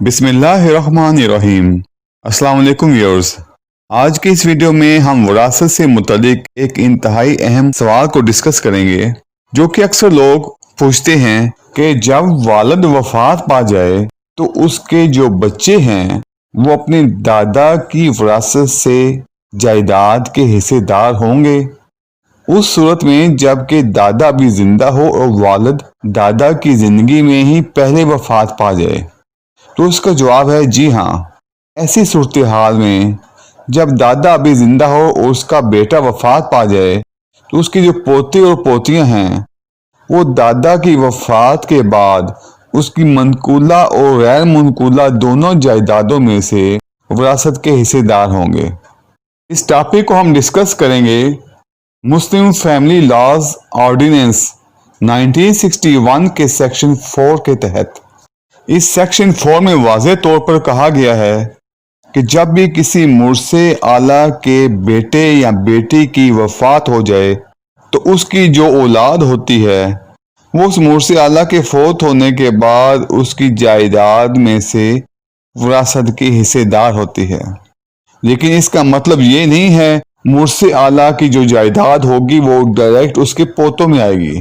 बिस्मिल्लाहिर्रहमानिर्रहीम। अस्सलाम वालेकुम व्यूअर्स। आज की इस वीडियो में हम विरासत से मुतालिक एक इंतहाई अहम सवाल को डिस्कस करेंगे, जो कि अक्सर लोग पूछते हैं कि जब वालिद वफात पा जाए तो उसके जो बच्चे हैं वो अपने दादा की विरासत से जायदाद के हिस्सेदार होंगे। उस सूरत में जबकि दादा भी जिंदा हो और वालिद दादा की जिंदगी में ही पहले वफात पा जाए, तो इसका जवाब है जी हाँ। ऐसी सूरत हाल में जब दादा अभी जिंदा हो और उसका बेटा वफात पा जाए तो उसकी जो पोते और पोतियां हैं वो दादा की वफात के बाद उसकी मनकूला और गैर मनकूला दोनों जायदादों में से विरासत के हिस्सेदार होंगे। इस टॉपिक को हम डिस्कस करेंगे मुस्लिम फैमिली लॉज ऑर्डिनेंस 1961 के सेक्शन 4 के तहत। इस सेक्शन 4 में वाज़ेह तौर पर कहा गया है कि जब भी किसी मुर्से आला के बेटे या बेटी की वफात हो जाए तो उसकी जो औलाद होती है वो उस मुर्से आला के फौत होने के बाद उसकी जायदाद में से विरासत की हिस्सेदार होती है। लेकिन इसका मतलब ये नहीं है मुर्से आला की जो जायदाद होगी वो डायरेक्ट उसके पोतों में आएगी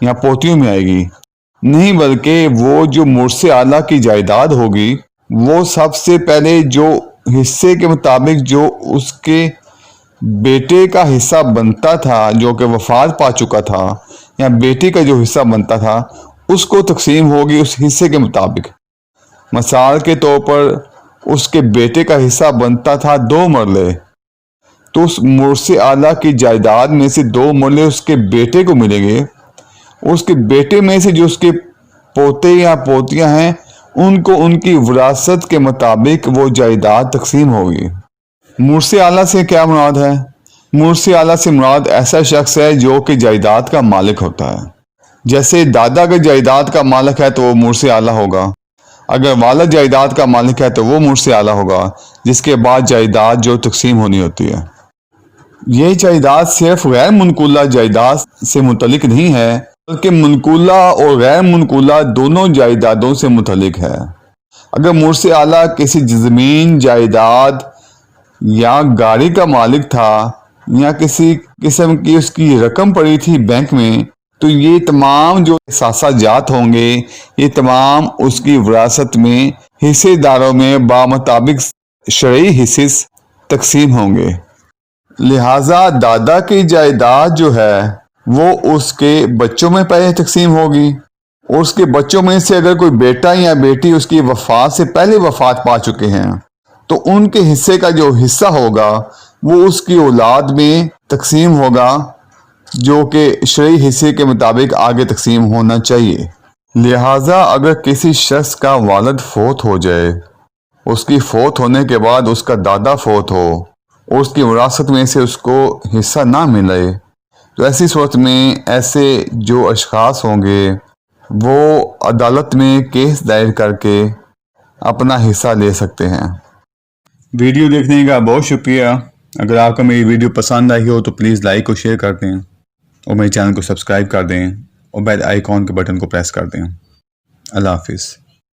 या पोतियों में आएगी, नहीं, बल्कि वो जो मुर्से आला की जायदाद होगी वो सबसे पहले जो हिस्से के मुताबिक जो उसके बेटे का हिस्सा बनता था, जो कि वफात पा चुका था, या बेटी का जो हिस्सा बनता था उसको तकसीम होगी उस हिस्से के मुताबिक। मिसाल के तौर पर उसके बेटे का हिस्सा बनता था 2 मरले, तो उस मुर्से आला की जायदाद में से 2 मरले उसके बेटे को मिलेंगे। उसके बेटे में से जो उसके पोते या पोतियां हैं उनको उनकी विरासत के मुताबिक वो जायदाद तकसीम होगी। मुर्से आला से क्या मुराद है? मुर्से आला से मुराद ऐसा शख्स है जो कि जायदाद का मालिक होता है। जैसे दादा के जायदाद का मालिक है तो वो मुर्से आला होगा, अगर वालिद जायदाद का मालिक है तो वो मुर्से आला होगा, जिसके बाद जायदाद जो तकसीम होनी होती है। ये जायदाद सिर्फ गैर मनकूला जायदाद से मुतलिक नहीं है, बल्कि मनकूला और गैर मनकूला दोनों जायदादों से मुतलिक है। अगर मुर्से आला किसी ज़मीन, जायदाद या गाड़ी का मालिक था या किसी किस्म की उसकी रकम पड़ी थी बैंक में, तो ये तमाम जो सासाजात होंगे ये तमाम उसकी विरासत में हिस्सेदारों में बामुताबिक शरई हिस्से तकसीम होंगे। लिहाजा दादा की जायदाद जो है वो उसके बच्चों में पहले तकसीम होगी, और उसके बच्चों में से अगर कोई बेटा या बेटी उसकी वफात से पहले वफात पा चुके हैं तो उनके हिस्से का जो हिस्सा होगा वो उसकी औलाद में तकसीम होगा, जो कि शरई हिस्से के मुताबिक आगे तकसीम होना चाहिए। लिहाजा अगर किसी शख्स का वालिद फौत हो जाए, उसकी फौत होने के बाद उसका दादा फौत हो और उसकी विरासत में से उसको हिस्सा ना मिले, तो ऐसी सूरत में ऐसे जो अशखास होंगे वो अदालत में केस दायर करके अपना हिस्सा ले सकते हैं। वीडियो देखने का बहुत शुक्रिया। अगर आपको मेरी वीडियो पसंद आई हो तो प्लीज़ लाइक और शेयर कर दें और मेरे चैनल को सब्सक्राइब कर दें और बेल आइकॉन के बटन को प्रेस कर दें। अल्लाह हाफिज़।